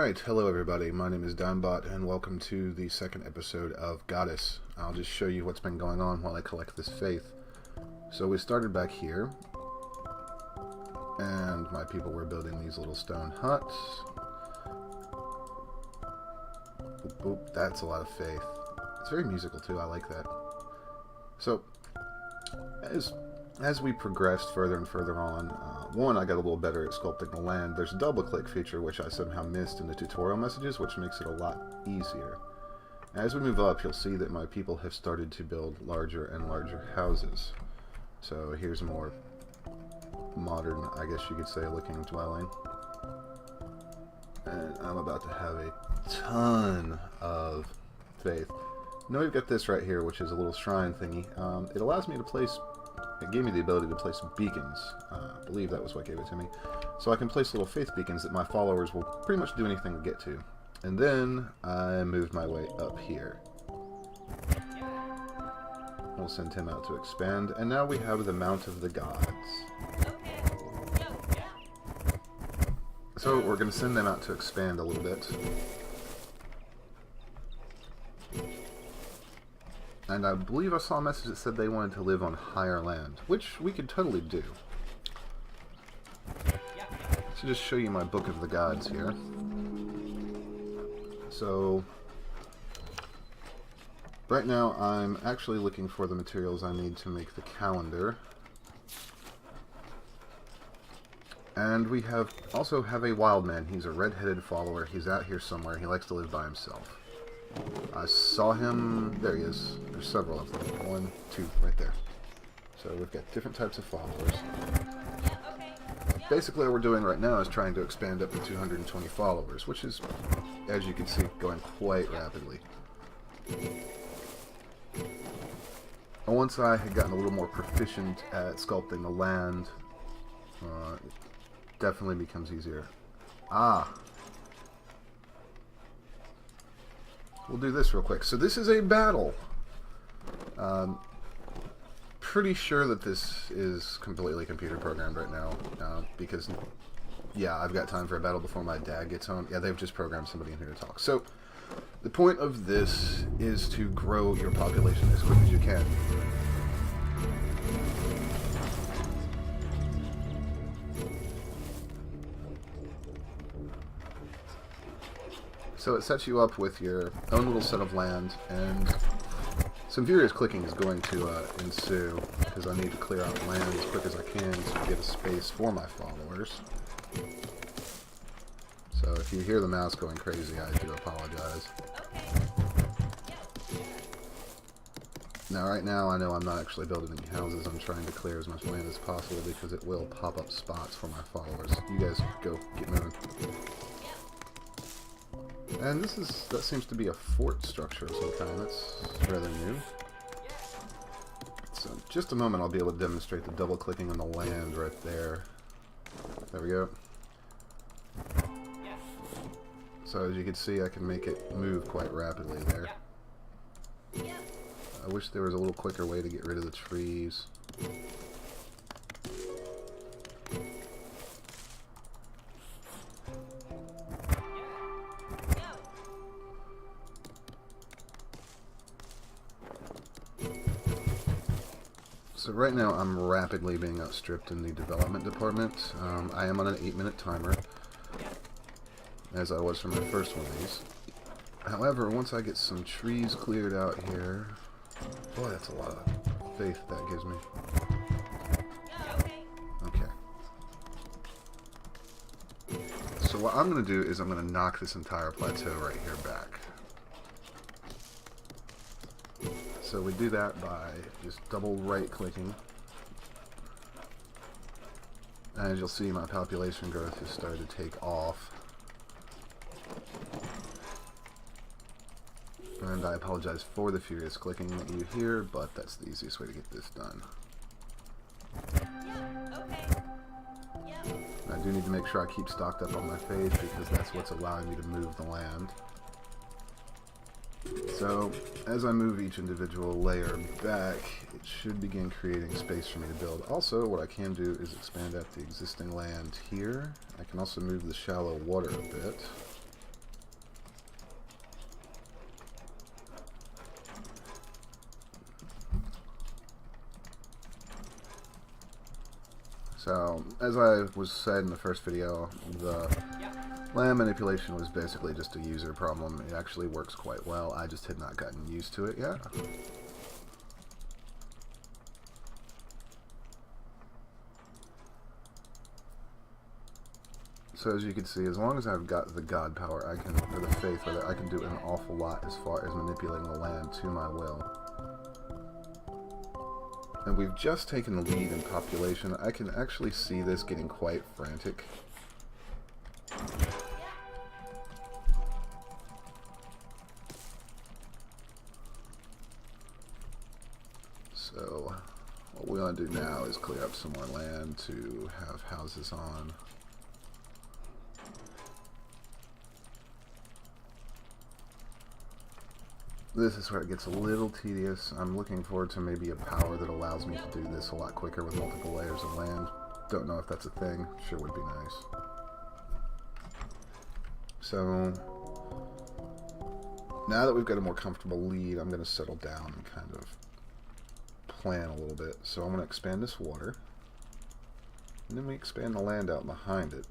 Alright, hello everybody, my name is Digmbot and welcome to the second episode of Godus. I'll just show you what's been going on while I collect this faith. So we started back here, and my people were building these little stone huts. Boop, boop, that's a lot of faith. It's very musical too, I like that. So, as we progressed further and further on, one, I got a little better at sculpting the land. There's a double-click feature, which I somehow missed in the tutorial messages, which makes it a lot easier. As we move up, you'll see that my people have started to build larger and larger houses. So here's a more modern, I guess you could say, looking dwelling. And I'm about to have a ton of faith. Now we've got this right here, which is a little shrine thingy. It allows me to place... It gave me the ability to place beacons. I believe that was what gave it to me. So I can place little faith beacons that my followers will pretty much do anything to get to. And then I moved my way up here. We'll send him out to expand. And now we have the Mount of the Gods. So we're going to send them out to expand a little bit. And I believe I saw a message that said they wanted to live on higher land, which we could totally do. So just show you my Book of the Gods here. So, right now I'm actually looking for the materials I need to make the calendar. And we also have a wild man. He's a red-headed follower. He's out here somewhere. He likes to live by himself. I saw him. There he is. There's several of them. 1, 2, right there. So we've got different types of followers. Basically what we're doing right now is trying to expand up to 220 followers, which is, as you can see, going quite rapidly. And once I had gotten a little more proficient at sculpting the land, it definitely becomes easier. We'll do this real quick. So this is a battle. Pretty sure that this is completely computer programmed right now. Because, yeah, I've got time for a battle before my dad gets home. Yeah, they've just programmed somebody in here to talk. So, the point of this is to grow your population as quick as you can. So it sets you up with your own little set of land, and some furious clicking is going to ensue, because I need to clear out land as quick as I can to get a space for my followers. So if you hear the mouse going crazy, I do apologize. Now right now I know I'm not actually building any houses. I'm trying to clear as much land as possible because it will pop up spots for my followers. You guys go, get moving. And that seems to be a fort structure of some kind. That's rather new. So, just a moment I'll be able to demonstrate the double clicking on the land right there. There we go. So as you can see, I can make it move quite rapidly there. I wish there was a little quicker way to get rid of the trees. So right now I'm rapidly being outstripped in the development department. I am on an 8-minute timer, as I was for my first one of these. However, once I get some trees cleared out here... Boy, that's a lot of faith that gives me. Okay. So what I'm going to do is I'm going to knock this entire plateau right here back. So we do that by just double right clicking. And as you'll see, my population growth has started to take off. And I apologize for the furious clicking that you hear, but that's the easiest way to get this done. I do need to make sure I keep stocked up on my faith because that's what's allowing me to move the land. So, as I move each individual layer back, it should begin creating space for me to build. Also, what I can do is expand out the existing land here. I can also move the shallow water a bit. So, as I was said in the first video, the land manipulation was basically just a user problem. It actually works quite well. I just had not gotten used to it yet. So as you can see, as long as I've got the god power, I can, or the faith, rather, I can do an awful lot as far as manipulating the land to my will. And we've just taken the lead in population. I can actually see this getting quite frantic. So, what we want to do now is clear up some more land to have houses on. This is where it gets a little tedious. I'm looking forward to maybe a power that allows me to do this a lot quicker with multiple layers of land. Don't know if that's a thing. Sure would be nice. So, now that we've got a more comfortable lead, I'm going to settle down and kind of plan a little bit. So I'm going to expand this water. And then we expand the land out behind it.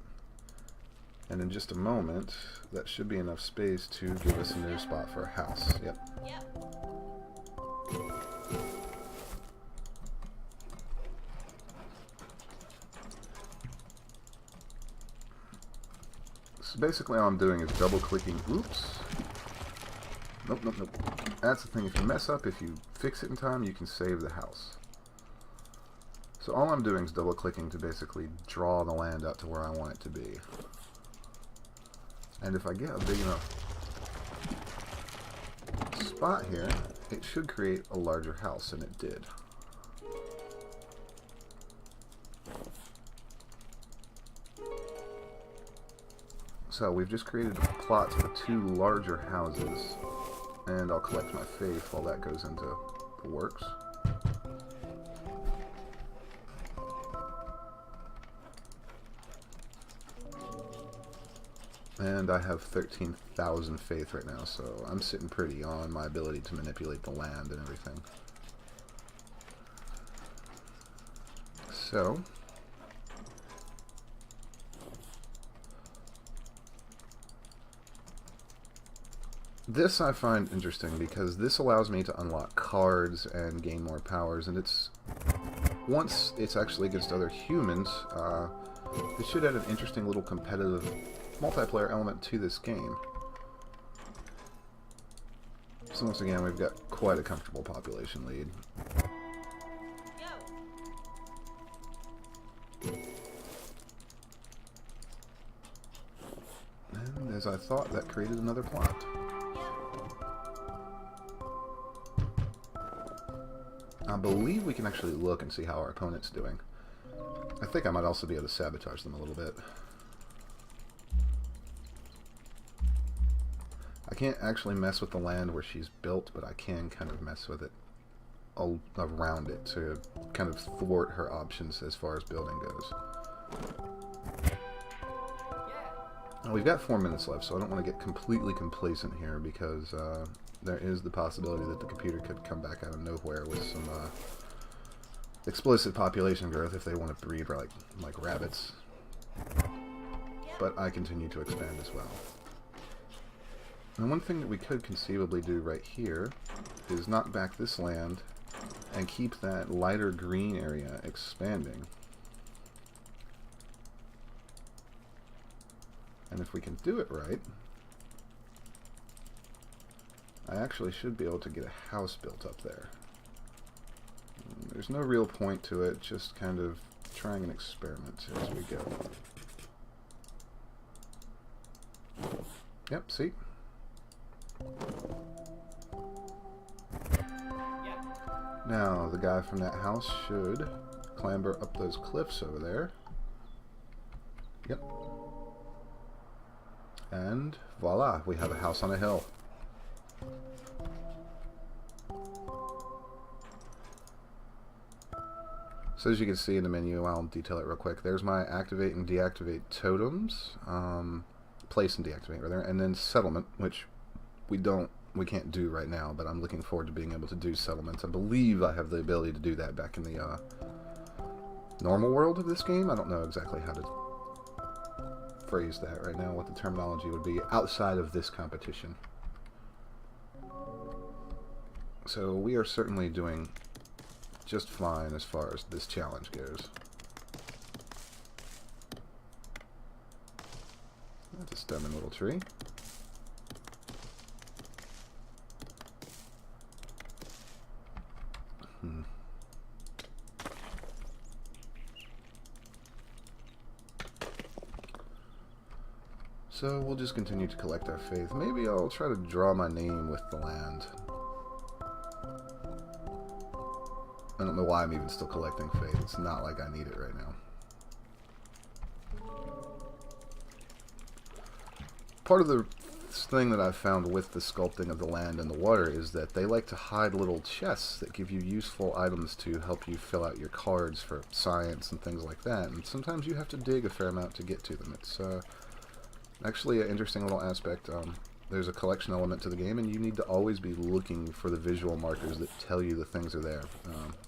And in just a moment, that should be enough space to give us a new spot for a house. Yep. So basically all I'm doing is double clicking. Oops. Nope, nope, nope. That's the thing. If you mess up, if you fix it in time, you can save the house. So all I'm doing is double clicking to basically draw the land out to where I want it to be. And if I get a big enough spot here, it should create a larger house, and it did. So we've just created plots for 2 larger houses, and I'll collect my faith while that goes into the works. And I have 13,000 faith right now, so I'm sitting pretty on my ability to manipulate the land and everything. So, this I find interesting because this allows me to unlock cards and gain more powers, and once it's actually against other humans, it should add an interesting little competitive multiplayer element to this game. So once again, we've got quite a comfortable population lead. And as I thought, that created another plot. I believe we can actually look and see how our opponent's doing. I think I might also be able to sabotage them a little bit. I can't actually mess with the land where she's built, but I can kind of mess with it around it to kind of thwart her options as far as building goes. Now, we've got 4 minutes left, so I don't want to get completely complacent here because there is the possibility that the computer could come back out of nowhere with some explosive population growth if they want to breed like rabbits. But I continue to expand as well. And one thing that we could conceivably do right here is knock back this land and keep that lighter green area expanding. And if we can do it right, I actually should be able to get a house built up there. There's no real point to it, just kind of trying an experiment as we go. Yep, see? Now, the guy from that house should clamber up those cliffs over there. Yep. And voila, we have a house on a hill. So as you can see in the menu, I'll detail it real quick. There's my activate and deactivate totems, place and deactivate rather, and then settlement, which we can't do right now, but I'm looking forward to being able to do settlements. I believe I have the ability to do that back in the normal world of this game. I don't know exactly how to phrase that right now, what the terminology would be outside of this competition. So we are certainly doing just fine as far as this challenge goes. That's a stem and little tree. So we'll just continue to collect our faith. Maybe I'll try to draw my name with the land. I don't know why I'm even still collecting faith. It's not like I need it right now. Part of the thing that I've found with the sculpting of the land and the water is that they like to hide little chests that give you useful items to help you fill out your cards for science and things like that. And sometimes you have to dig a fair amount to get to them. It's actually an interesting little aspect. There's a collection element to the game, and you need to always be looking for the visual markers that tell you the things are there.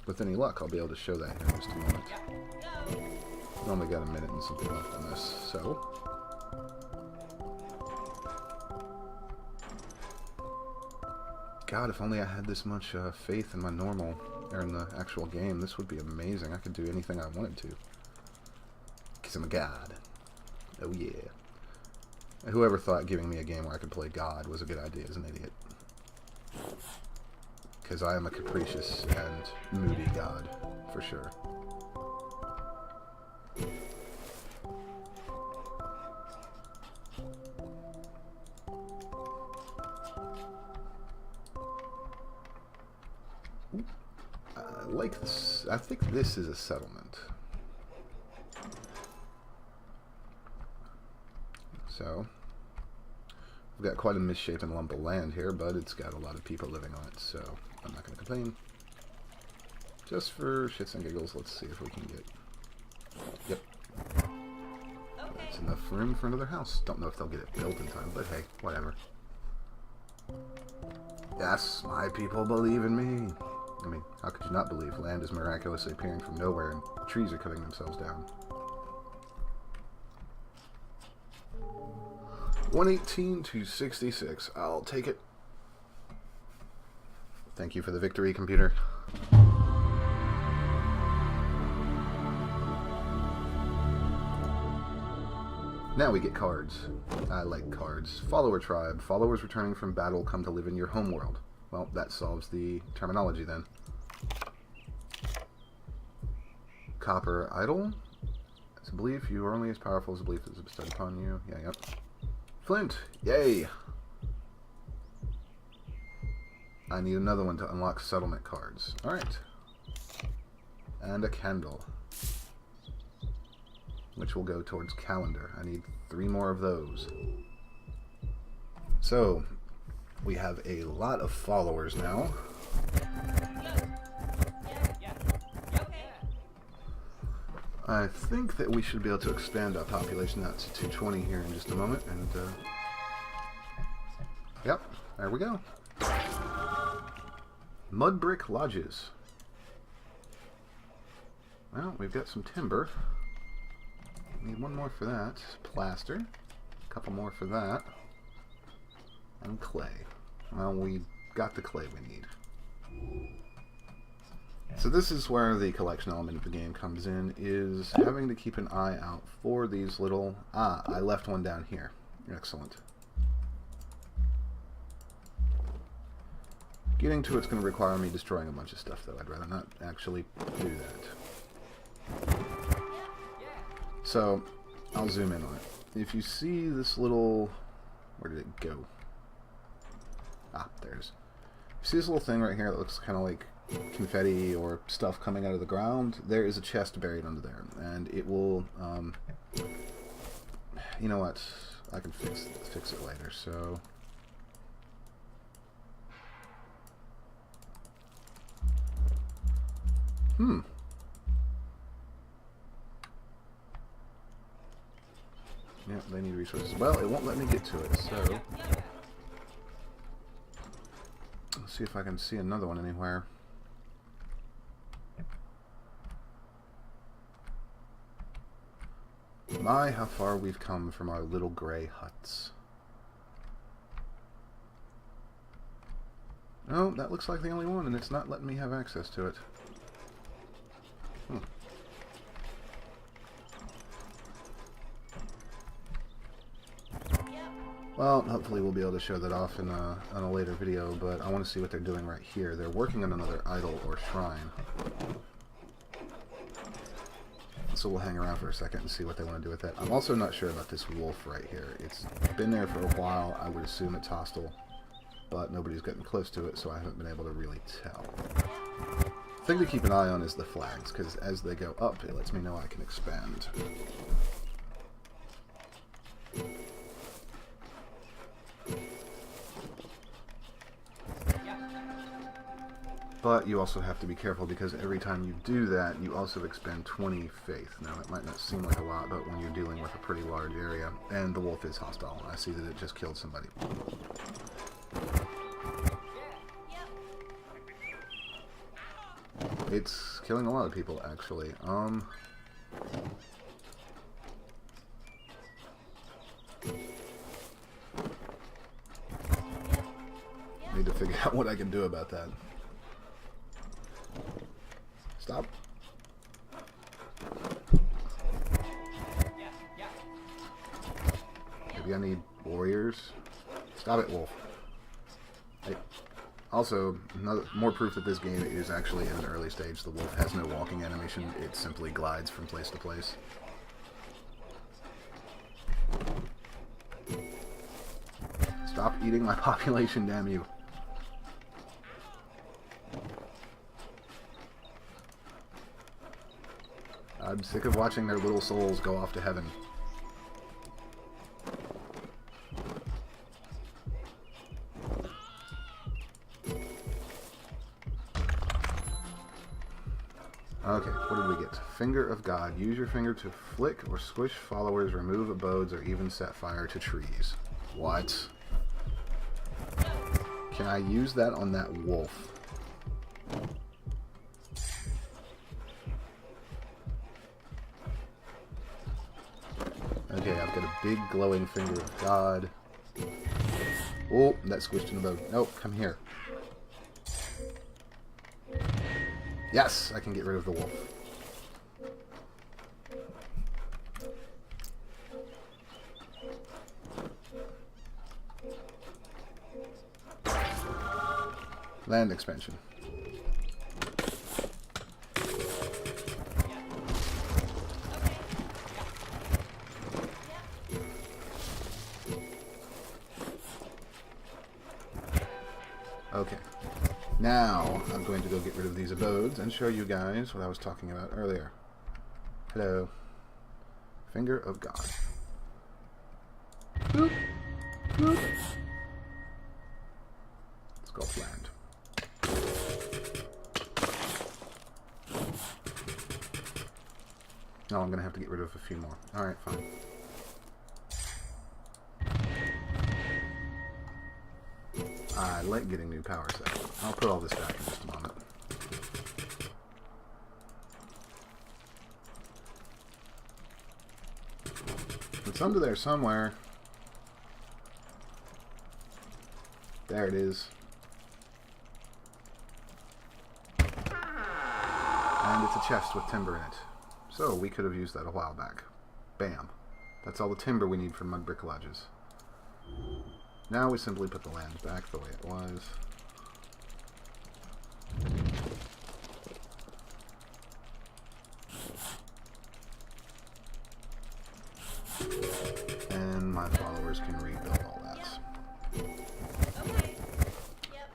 With any luck, I'll be able to show that here in just a moment. I've only got a minute and something left on this, so... God, if only I had this much faith in my normal, or in the actual game, this would be amazing. I could do anything I wanted to. Because I'm a god. Oh yeah. Whoever thought giving me a game where I could play God was a good idea is an idiot. Because I am a capricious and moody god, for sure. I like this. I think this is a settlement. So, we've got quite a misshapen lump of land here, but it's got a lot of people living on it, so I'm not going to complain. Just for shits and giggles, let's see if we can get... Yep. That's enough room for another house. Don't know if they'll get it built in time, but hey, whatever. Yes, my people believe in me. I mean, how could you not believe? Land is miraculously appearing from nowhere and trees are cutting themselves down. 118 to 66. I'll take it. Thank you for the victory, computer. Now we get cards. I like cards. Follower tribe. Followers returning from battle come to live in your homeworld. Well, that solves the terminology then. Copper idol. It's a belief. You are only as powerful as a belief that is bestowed upon you. Yeah, yep. Flint. Yay. I need another one to unlock settlement cards. Alright. And a candle. Which will go towards calendar. I need 3 more of those. So, we have a lot of followers now. I think that we should be able to expand our population out to 220 here in just a moment. And, yep, there we go. Mud brick lodges. Well, we've got some timber. Need 1 more for that. Plaster. A couple more for that. And clay. Well, we got the clay we need. So this is where the collection element of the game comes in, is having to keep an eye out for these little... Ah, I left one down here. Excellent. Getting to it's going to require me destroying a bunch of stuff, though. I'd rather not actually do that. So, I'll zoom in on it. If you see this little... Where did it go? Ah, there's... You see this little thing right here that looks kind of like confetti or stuff coming out of the ground? There is a chest buried under there, and it will... you know what? I can fix it later, so... Yeah, they need resources. Well, it won't let me get to it, so... Let's see if I can see another one anywhere. My, how far we've come from our little gray huts. Oh, that looks like the only one, and it's not letting me have access to it. Well, hopefully we'll be able to show that off in on a later video, but I want to see what they're doing right here. They're working on another idol or shrine. So we'll hang around for a second and see what they want to do with that. I'm also not sure about this wolf right here. It's been there for a while. I would assume it's hostile, but nobody's gotten close to it, so I haven't been able to really tell. The thing to keep an eye on is the flags, because as they go up, it lets me know I can expand. But you also have to be careful, because every time you do that, you also expend 20 faith. Now, it might not seem like a lot, but when you're dealing with a pretty large area, and the wolf is hostile, I see that it just killed somebody. It's killing a lot of people, actually. Need to figure out what I can do about that. Stop. Maybe I need warriors. Stop it, wolf. Hey. Also, more proof that this game is actually in an early stage. The wolf has no walking animation. It simply glides from place to place. Stop eating my population, damn you. I'm sick of watching their little souls go off to heaven. Okay, what did we get? Finger of God. Use your finger to flick or squish followers, remove abodes, or even set fire to trees. What? Can I use that on that wolf? Okay, I've got a big glowing finger of God. Oh, that squished an abode. Nope, come here. Yes, I can get rid of the wolf. Land expansion. Okay. Now, I'm going to go get rid of these abodes and show you guys what I was talking about earlier. Hello. Finger of God. Boop. Boop. Let's go up land. Oh, I'm going to have to get rid of a few more. Alright, fine. I like getting new power sets. I'll put all this back in just a moment. It's under there somewhere. There it is. And it's a chest with timber in it. So we could have used that a while back. Bam. That's all the timber we need for mud bricolages. Now we simply put the land back the way it was. And my followers can rebuild all that. Okay. Yep.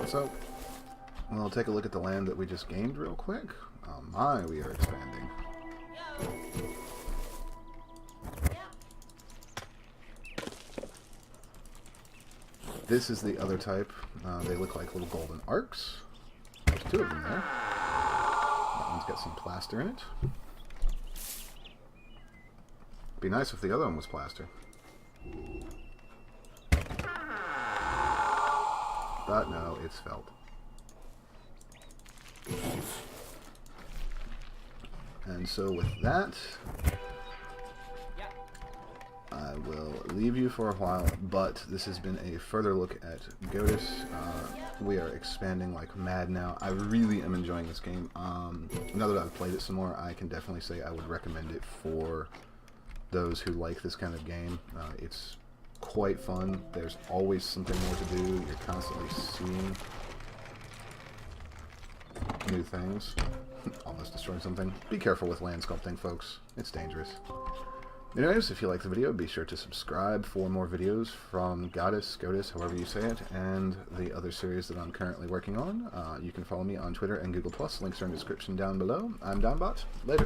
So, we'll take a look at the land that we just gained real quick. Oh my, we are expanding. Yo. This is the other type. They look like little golden arcs. There's two of them there. That one's got some plaster in it. Be nice if the other one was plaster. But no, it's felt. And so with that, Yep. I will leave you for a while, but this has been a further look at Godus. We are expanding like mad now. I really am enjoying this game. Now that I've played it some more, I can definitely say I would recommend it for those who like this kind of game. It's quite fun. There's always something more to do. You're constantly seeing new things. Almost destroying something. Be careful with land sculpting, folks. It's dangerous. Anyways, if you like the video, be sure to subscribe for more videos from Godus, however you say it, and the other series that I'm currently working on. You can follow me on Twitter and Google+. Links are in the description down below. I'm Digmbot. Later.